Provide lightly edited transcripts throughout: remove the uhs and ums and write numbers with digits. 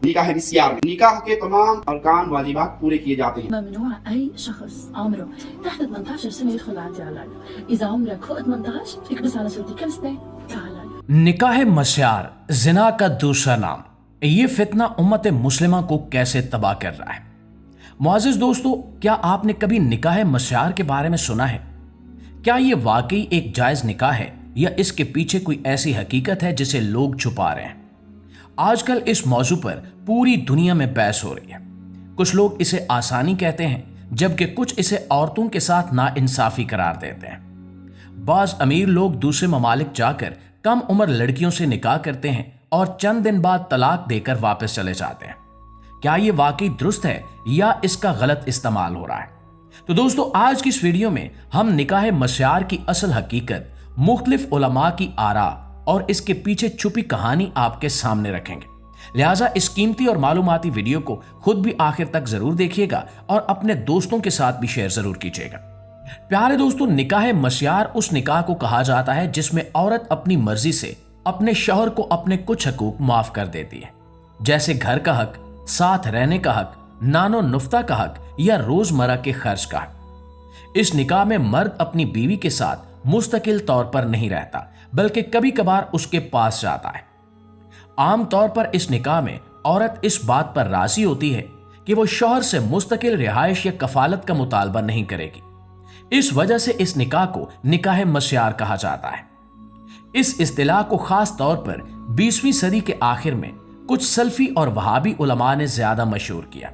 निकाह मिस्यार में निकाह के तमाम अरकान वाजिबात पूरे किए जाते हैं। ممنوع أي شخص عمره تحت 18 سنة يدخل عندي على العلاج. إذا عمرك فوق 18 فيك بس على صوتي كم سنة تعال. निकाह मस्यार जिना का दूसरा नाम। ये फितना उम्मत मुस्लिमा को कैसे तबाह कर रहा है। मुअज़्ज़िज़ दोस्तों, क्या आपने कभी निकाह मस्यार के बारे में सुना है? क्या ये वाकई एक जायज़ निकाह है या इसके पीछे कोई ऐसी हकीकत है जिसे लोग छुपा रहे हैं? आजकल इस मौजू पर पूरी दुनिया में बहस हो रही है। कुछ लोग इसे आसानी कहते हैं, जबकि कुछ इसे औरतों के साथ नाइंसाफी करार देते हैं। बाज अमीर लोग दूसरे ममालिक जाकर कम उम्र लड़कियों से निकाह करते हैं और चंद दिन बाद तलाक देकर वापस चले जाते हैं। क्या ये वाकई दुरुस्त है या इसका गलत इस्तेमाल हो रहा है? तो दोस्तों, आज की इस वीडियो में हम निकाह मस्यार की असल हकीकत, मुख्तलिफ उलमा की आरा और इसके पीछे छुपी कहानी आपके सामने रखेंगे। लिहाजा इस कीमती और मालूमाती वीडियो को खुद भी आखिर तक जरूर देखिएगा और अपने दोस्तों के साथ भी शेयर जरूर कीजिएगा। प्यारे दोस्तों, निकाह मस्यार उस निकाह को कहा जाता है जिसमें औरत अपनी मर्जी से अपने शौहर को अपने कुछ हकूक माफ कर देती है, जैसे घर का हक, साथ रहने का हक, नानो नुफ्ता का हक या रोजमर्रा के खर्च का हक। इस निकाह में मर्द अपनी बीवी के साथ मुस्तकिल तौर पर नहीं रहता, बल्कि कभी कभार उसके पास जाता है। आम तौर पर इस निकाह में औरत इस बात पर राजी होती है कि वो शौहर से मुस्तकिल रिहाइश या कफालत का मुतालबा नहीं करेगी। इस वजह से इस निकाह को निकाह मस्यार कहा जाता है। इस इस्तिलाह को खास तौर पर 20वीं सदी के आखिर में कुछ सल्फी और वहाबी उलमा ने ज्यादा मशहूर किया।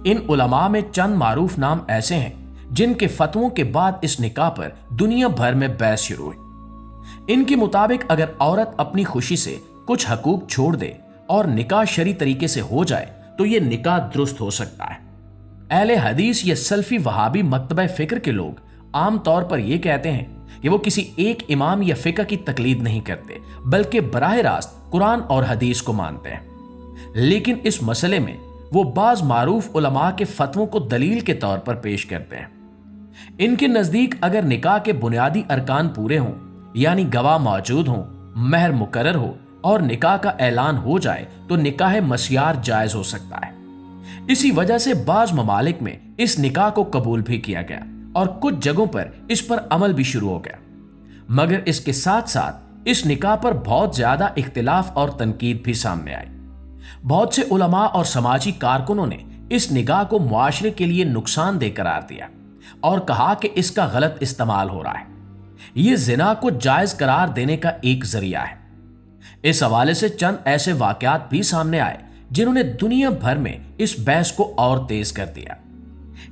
इन उलमा में चंद मारूफ नाम ऐसे हैं जिनके फतवों के बाद इस निकाह पर दुनिया भर में बहस शुरू हुई। इनके मुताबिक अगर औरत अपनी खुशी से कुछ हकूक छोड़ दे और निकाह शरी तरीके से हो जाए तो ये निकाह दुरुस्त हो सकता है। अहले हदीस या सल्फी वहाबी मकतबा फिक्र के लोग आम तौर पर यह कहते हैं कि वो किसी एक इमाम या फिक्र की तकलीद नहीं करते, बल्कि बराह रास्त कुरान और हदीस को मानते हैं। लेकिन इस मसले में वो बाज मारूफ उलमा के फतवों को दलील के तौर पर पेश करते हैं। इनके नजदीक अगर निकाह के बुनियादी अरकान पूरे हों, यानी गवाह मौजूद हों, महर मुकर्रर हो और निकाह का ऐलान हो जाए तो निकाह मस्यार जायज हो सकता है। इसी वजह से बाज ममालिक में इस निकाह को कबूल भी किया गया और कुछ जगहों पर इस पर अमल भी शुरू हो गया। मगर इसके साथ साथ इस निकाह पर बहुत ज्यादा इख्तिलाफ और तनकीद भी सामने आई। बहुत से उलमा और समाजी कारकुनों ने इस निकाह को मुआशरे के लिए नुकसानदेह करार दिया और कहा कि इसका गलत इस्तेमाल हो रहा है। यह जिना को जायज करार देने का एक जरिया है। इस हवाले से चंद ऐसे वाकयात भी सामने आए जिन्होंने दुनिया भर में इस बहस को और तेज कर दिया।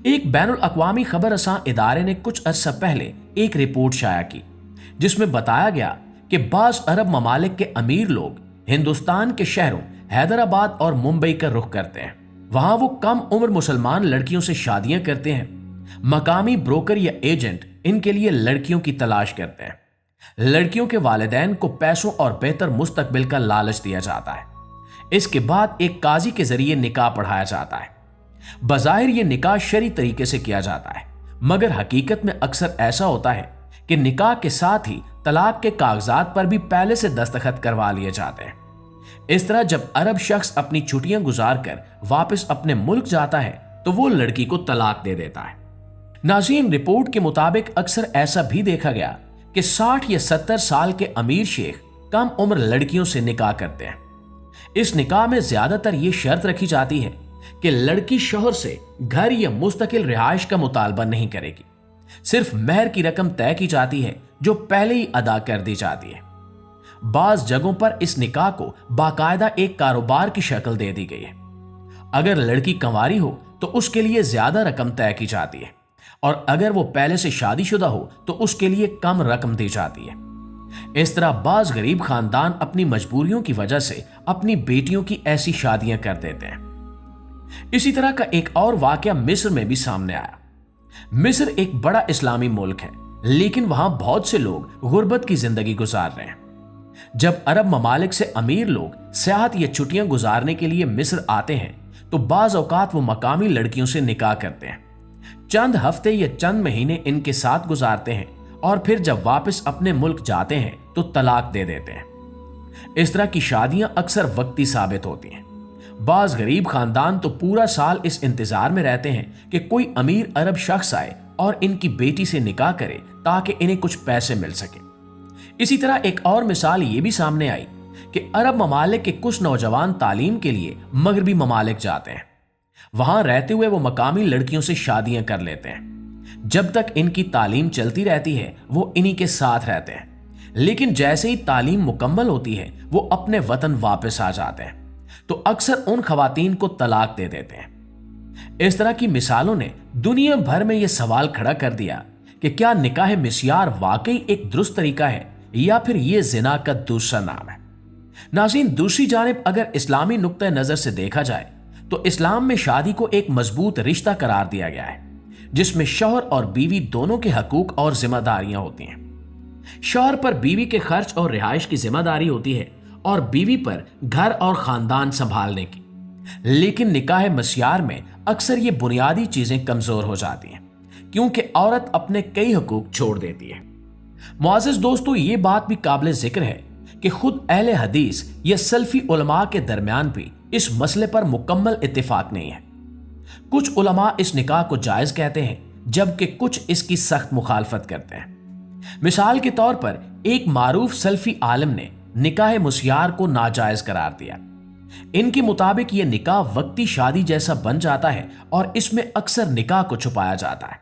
एक बैनुल अक़वामी खबर रसां इदारे ने कुछ अर्सा पहले एक रिपोर्ट शाया की जिसमें बताया गया कि बाज़ अरब ममालिक के अमीर लोग हिंदुस्तान के शहरों हैदराबाद और मुंबई का रुख करते हैं। वहां वो कम उम्र मुसलमान लड़कियों से शादियां करते हैं। मकामी ब्रोकर या एजेंट इनके लिए लड़कियों की तलाश करते हैं। लड़कियों के वालिदैन को पैसों और बेहतर मुस्तकबिल का लालच दिया जाता है। इसके बाद एक काजी के जरिए निकाह पढ़ाया जाता है। बज़ाहिर ये निकाह शरी तरीके से किया जाता है, मगर हकीकत में अक्सर ऐसा होता है कि निकाह के साथ ही तलाक के कागजात पर भी पहले से दस्तखत करवा लिए जाते हैं। इस तरह जब अरब शख्स अपनी छुट्टियां गुजार कर वापस अपने मुल्क जाता है तो वो लड़की को तलाक दे देता है। नाज़रीन, रिपोर्ट के मुताबिक अक्सर ऐसा भी देखा गया कि 60 या 70 साल के अमीर शेख कम उम्र लड़कियों से निकाह करते हैं। इस निकाह में ज्यादातर ये शर्त रखी जाती है कि लड़की शौहर से घर या मुस्तकिल रिहाइश का मुतालबा नहीं करेगी। सिर्फ महर की रकम तय की जाती है जो पहले ही अदा कर दी जाती है। बाज जगहों पर इस निकाह को बाकायदा एक कारोबार की शक्ल दे दी गई है। अगर लड़की कंवारी हो तो उसके लिए ज्यादा रकम तय की जाती है और अगर वो पहले से शादीशुदा हो तो उसके लिए कम रकम दी जाती है। इस तरह बाज गरीब खानदान अपनी मजबूरियों की वजह से अपनी बेटियों की ऐसी शादियां कर देते हैं। इसी तरह का एक और वाकया मिस्र में भी सामने आया। मिस्र एक बड़ा इस्लामी मुल्क है, लेकिन वहां बहुत से लोग गुर्बत की जिंदगी गुजार रहे हैं। जब अरब ममालिक से अमीर लोग सियाहत या छुट्टियां गुजारने के लिए मिस्र आते हैं तो बाज औकात वो मकामी लड़कियों से निकाह करते हैं। चंद हफ्ते या चंद महीने इनके साथ गुजारते हैं और फिर जब वापस अपने मुल्क जाते हैं तो तलाक दे देते हैं। इस तरह की शादियां अक्सर वक्ती साबित होती हैं। बाज गरीब खानदान तो पूरा साल इस इंतजार में रहते हैं कि कोई अमीर अरब शख्स आए और इनकी बेटी से निकाह करे ताकि इन्हें कुछ पैसे मिल सके। इसी तरह एक और मिसाल ये भी सामने आई कि अरब ममालिक के कुछ नौजवान तालीम के लिए मगरबी ममालिक जाते हैं। वहां रहते हुए वो मकामी लड़कियों से शादियां कर लेते हैं। जब तक इनकी तालीम चलती रहती है वो इन्हीं के साथ रहते हैं, लेकिन जैसे ही तालीम मुकम्मल होती है वो अपने वतन वापस आ जाते हैं तो अक्सर उन खवातीन को तलाक दे देते हैं। इस तरह की मिसालों ने दुनिया भर में यह सवाल खड़ा कर दिया कि क्या निकाह मिस्यार वाकई एक दुरुस्त तरीका है या फिर यह जिना का दूसरा नाम है। नाज़रीन, दूसरी जानिब अगर इस्लामी नुक्ता नजर से देखा जाए तो इस्लाम में शादी को एक मजबूत रिश्ता करार दिया गया है जिसमें शौहर और बीवी दोनों के हकूक और जिम्मेदारियां होती हैं। शौहर पर बीवी के खर्च और रिहाइश की जिम्मेदारी होती है और बीवी पर घर और खानदान संभालने की, लेकिन निकाह मस्यार में अक्सर ये बुनियादी चीजें कमजोर हो जाती हैं क्योंकि औरत अपने कई हकूक छोड़ देती है। मुआज़िज़ दोस्तों, ये बात भी काबिल जिक्र है कि खुद अहले हदीस या सल्फी उलमा के दरमियान भी इस मसले पर मुकम्मल इत्तिफाक नहीं है। कुछ उलमा इस निकाह को जायज कहते हैं जबकि कुछ इसकी सख्त मुखालफत करते हैं। मिसाल के तौर पर एक मारूफ सल्फी आलिम ने निकाह मुस्यार को नाजायज करार दिया। इनके मुताबिक यह निकाह वक्ती शादी जैसा बन जाता है और इसमें अक्सर निकाह को छुपाया जाता है।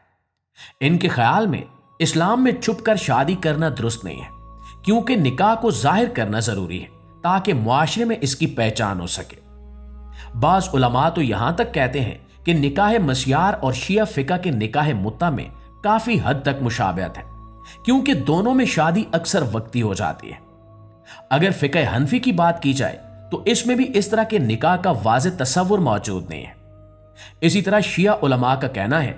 इनके ख्याल में इस्लाम में छुपकर शादी करना दुरुस्त नहीं है क्योंकि निकाह को जाहिर करना जरूरी है ताकि मुआशरे में इसकी पहचान हो सके। बाज उलमा तो यहां तक कहते हैं कि निकाह मस्यार और शिया फिका के निकाह मुत्ता में काफी हद तक मुशाबहत है क्योंकि दोनों में शादी अक्सर वक्ती हो जाती है। अगर फिका हनफी की बात की जाए तो इसमें भी इस तरह के निकाह का वाज़ेह तसव्वुर मौजूद नहीं है। इसी तरह शिया उलमा का कहना है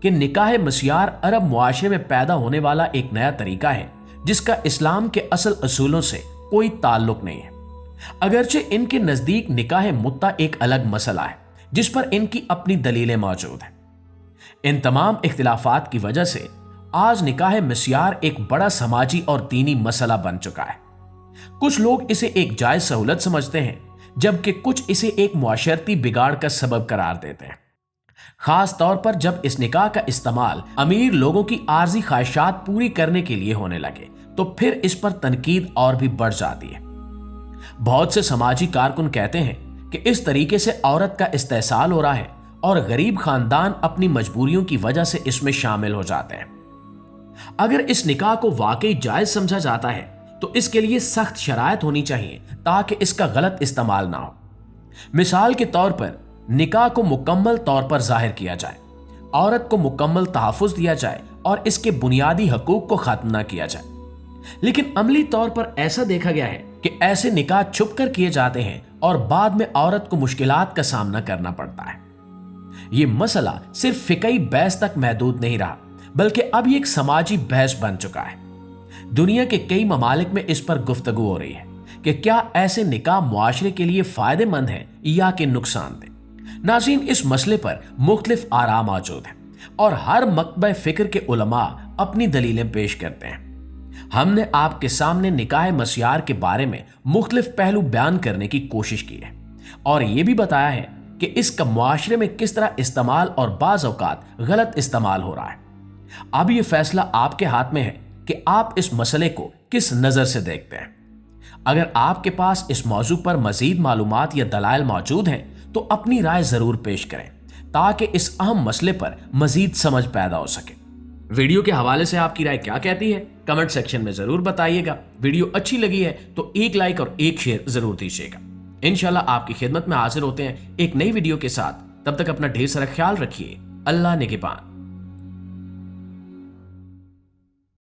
कि निकाह मस्यार अरब मुआशरे में पैदा होने वाला एक नया तरीका है जिसका इस्लाम के असल असूलों से कोई ताल्लुक नहीं है। अगरचे इनके नजदीक निकाह मुत्ता एक अलग मसला है जिस पर इनकी अपनी दलीलें मौजूद हैं। इन तमाम इख्तिलाफात की वजह से आज निकाह मस्यार एक बड़ा समाजी और दीनी मसला बन चुका है। कुछ लोग इसे एक जायज सहूलत समझते हैं जबकि कुछ इसे एक मुआशरती बिगाड़ का सबब करार देते हैं, खास तौर पर जब इस निकाह का इस्तेमाल अमीर लोगों की आर्जी ख्वाहिशात पूरी करने के लिए होने लगे तो फिर इस पर तनकीद और भी बढ़ जाती है। बहुत से समाजी कारकुन कहते हैं कि इस तरीके से औरत का इस्तेहसाल हो रहा है और गरीब खानदान अपनी मजबूरियों की वजह से इसमें शामिल हो जाते हैं। अगर इस निकाह को वाकई जायज समझा जाता है तो इसके लिए सख्त शरायत होनी चाहिए ताकि इसका गलत इस्तेमाल ना हो। मिसाल के तौर पर निकाह को मुकम्मल तौर पर जाहिर किया जाए, औरत को मुकम्मल तहफ़्फ़ुज़ दिया जाए और इसके बुनियादी हकूक को खत्म ना किया जाए। लेकिन अमली तौर पर ऐसा देखा गया है कि ऐसे निकाह छुप कर किए जाते हैं और बाद में औरत को मुश्किलात का सामना करना पड़ता है। ये मसला सिर्फ फिकही बहस तक महदूद नहीं रहा बल्कि अब ये एक समाजी बहस बन चुका है। दुनिया के कई ममालिक में इस पर गुफ्तगू हो रही है कि क्या ऐसे निकाह मुआशरे के लिए फायदेमंद है या कि नुकसानदेह। नाज़रीन, इस मसले पर मुख्तलिफ आरा मौजूद हैं और हर मकतबा फिक्र के उलमा अपनी दलीलें पेश करते हैं। हमने आपके सामने निकाह मस्यार के बारे में मुख्तलिफ पहलू बयान करने की कोशिश की है और यह भी बताया है कि इसका मुआशरे में किस तरह इस्तेमाल और बाज़ औक़ात गलत इस्तेमाल हो रहा है। अब यह फैसला आपके हाथ में है कि आप इस मसले को किस नज़र से देखते हैं। अगर आपके पास इस मौजू पर मजीद मालूमात या दलाइल मौजूद हैं तो अपनी राय ज़रूर पेश करें ताकि इस अहम मसले पर मजीद समझ पैदा हो सके। वीडियो के हवाले से आपकी राय क्या कहती है कमेंट सेक्शन में ज़रूर बताइएगा। वीडियो अच्छी लगी है तो एक लाइक और एक शेयर ज़रूर दीजिएगा। इंशाल्लाह आपकी खिदमत में हाजिर होते हैं एक नई वीडियो के साथ। तब तक अपना ढेर सारा ख्याल रखिए। अल्लाह निगहबान।